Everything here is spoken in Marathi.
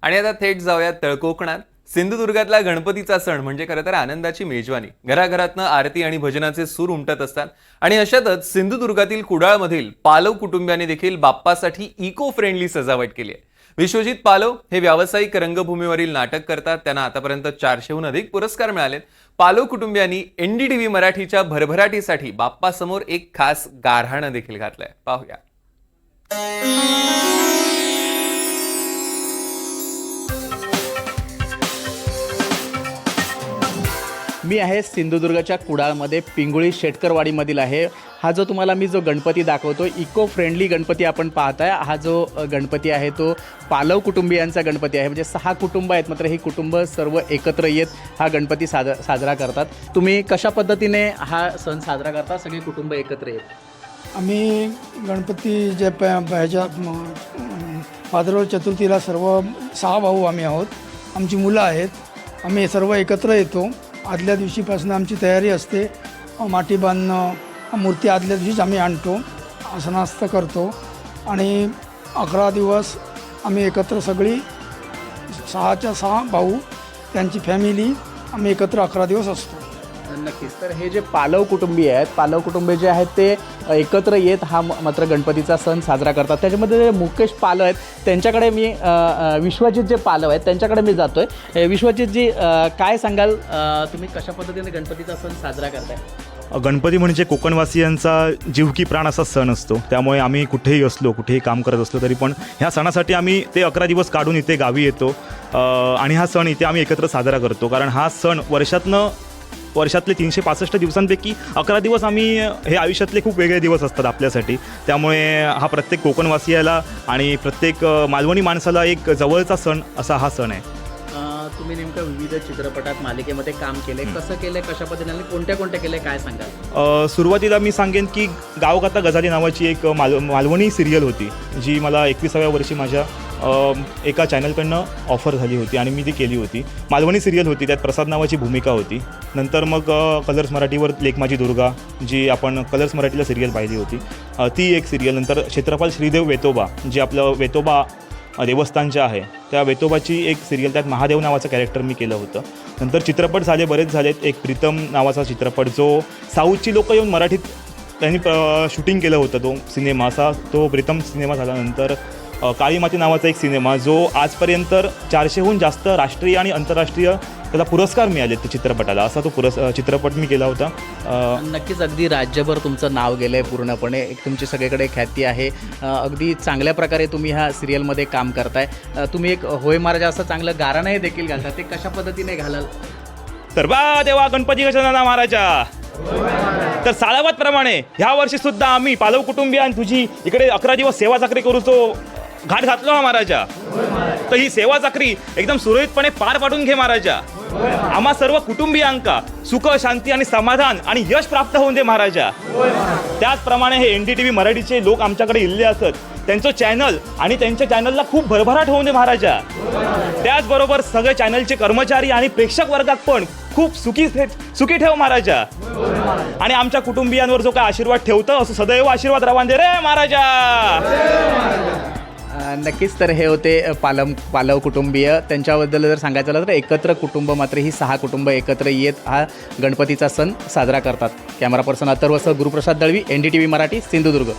आणि आता थेट जाऊयात तळकोकणात. सिंधुदुर्गातला गणपतीचा सण म्हणजे खरं तर आनंदाची मेजवानी. घराघरातनं आरती आणि भजनाचे सूर उमटत असतात. आणि अशातच सिंधुदुर्गातील कुडाळमधील पालव कुटुंबियांनी देखील बाप्पासाठी इको फ्रेंडली सजावट केली आहे. विश्वजित पालव हे व्यावसायिक रंगभूमीवरील नाटक करतात. त्यांना आतापर्यंत 400हून अधिक पुरस्कार मिळालेत. पालव कुटुंबियांनी NDTV मराठीच्या भरभराटीसाठी बाप्पासमोर एक खास गारहाणं देखील घातलंय. पाहूया. मी आहे सिंधुदुर्गच्या कुडाळमध्ये पिंगुळी शेटकरवाडीमधील आहे. हा जो तुम्हाला मी जो गणपती दाखवतो इको फ्रेंडली गणपती आपण पाहताय. हा जो गणपती आहे तो पालव कुटुंबियांचा गणपती आहे. म्हणजे 6 कुटुंब आहेत, मात्र ही कुटुंब सर्व एकत्र येत हा गणपती साजरा करतात. तुम्ही कशा पद्धतीने हा सण साजरा करता सगळे कुटुंब एकत्र येत? आम्ही गणपती जे ह्याच्या भाद्रपद चतुर्थीला सर्व 6 भाऊ आम्ही आहोत. आमची मुलं आहेत. आम्ही सर्व एकत्र येतो. आदल्या दिवशीपासून आमची तयारी असते. माठी बांधणं, मूर्ती आदल्या दिवशीच आम्ही आणतो, आसनास्त करतो आणि 11 दिवस आम्ही एकत्र सगळी 6च्या 6 भाऊ त्यांची फॅमिली आम्ही एकत्र 11 दिवस असतो. नक्कीच. तर हे जे पालव कुटुंबीय आहेत, पालव कुटुंबीय जे आहेत ते एकत्र येत हा मात्र गणपतीचा सण साजरा करतात. त्याच्यामध्ये जे मुकेश पालव आहेत त्यांच्याकडे मी विश्वजित जे पालव आहेत त्यांच्याकडे मी जातो आहे. विश्वजितजी, काय सांगाल, तुम्ही कशा पद्धतीने गणपतीचा सण साजरा करताय? गणपती म्हणजे कोकणवासियांचा जीव की प्राण असा सण असतो. त्यामुळे आम्ही कुठेही असलो, कुठेही काम करत असलो तरी पण ह्या सणासाठी आम्ही ते 11 दिवस काढून इथे गावी येतो आणि हा सण इथे आम्ही एकत्र साजरा करतो. कारण हा सण वर्षातले 365 दिवसांपैकी 11 दिवस आम्ही हे आयुष्यातले खूप वेगळे दिवस असतात आपल्यासाठी. त्यामुळे हा प्रत्येक कोकणवासियाला आणि प्रत्येक मालवणी माणसाला एक जवळचा सण असा हा सण आहे. तुम्ही नेमकं विविध चित्रपटात मालिकेमध्ये काम केले, कसं केलं, कशा पद्धतीने कोणत्या केले, काय सांगाल? सुरुवातीला मी सांगेन की गावगाता गजाली नावाची एक मालवणी सिरियल होती जी मला 21व्या वर्षी माझ्या एका चॅनलकडनं ऑफर झाली होती आणि मी ती केली होती. मालवणी सिरियल होती, त्यात प्रसाद नावाची भूमिका होती. नंतर मग कलर्स मराठीवर लेक माझी दुर्गा जी आपण कलर्स मराठीला सिरियल पाहिली होती ती एक सिरियल. नंतर क्षेत्रपाल श्रीदेव वेतोबा जे आपलं वेतोबा देवस्थानच्या आहे त्या वेतोबाची एक सिरियल, त्यात महादेव नावाचं कॅरेक्टर मी केलं होतं. नंतर चित्रपट बरेच झालेत. एक प्रीतम नावाचा चित्रपट जो साऊथची लोक येऊन मराठीत त्यांनी शूटिंग केलं होतं. तो सिनेमा असा तो प्रीतम सिनेमा झाल्यानंतर काळी माती नावाचा एक सिनेमा जो आजपर्यंत 400हून जास्त राष्ट्रीय आणि आंतरराष्ट्रीय त्याला पुरस्कार मिळाले त्या चित्रपटाला, असा तो चित्रपट मी केला होता. नक्कीच अगदी राज्यभर तुमचं नाव गेलं आहे पूर्णपणे, एक तुमची सगळीकडे ख्याती आहे. अगदी चांगल्या प्रकारे तुम्ही ह्या सिरियलमध्ये काम करताय. तुम्ही एक होय महाराजा असं चांगलं गाणंही देखील घालता, ते कशा पद्धतीने घालाल? तर बा देवा गणपती गजानना महाराजा. तर सालावतप्रमाणे ह्या वर्षी सुद्धा आम्ही पालव कुटुंबियान तुझी इकडे 11 दिवस सेवा चाकरी करू तो घाट घातलो हा महाराजा. तर ही सेवा चाकरी एकदम सुरळीतपणे पार पाडून घे महाराजा. आम्हा सर्व कुटुंबियांका सुख, शांती आणि समाधान आणि यश प्राप्त होऊन दे महाराजा. त्याचप्रमाणे हे NDTV मराठीचे लोक आमच्याकडे इल्ले असत, त्यांचं चॅनल आणि त्यांच्या चॅनलला खूप भरभराट होऊन दे महाराजा. त्याचबरोबर सगळे चॅनलचे कर्मचारी आणि प्रेक्षक वर्गात पण खूप सुखी ठेव महाराजा. आणि आमच्या कुटुंबियांवर जो काय आशीर्वाद ठेवतं असं सदैव आशीर्वाद रवान दे रे महाराजा. नक्कीच. तर हे होते पालव कुटुंबीय. त्यांच्याबद्दल जर सांगायचं झालं तर एकत्र कुटुंब, मात्र ही 6 कुटुंब एकत्र येत हा गणपतीचा सण साजरा करतात. कॅमेरा पर्सन अथर्वसह गुरुप्रसाद दळवी, NDTV मराठी, सिंधुदुर्ग.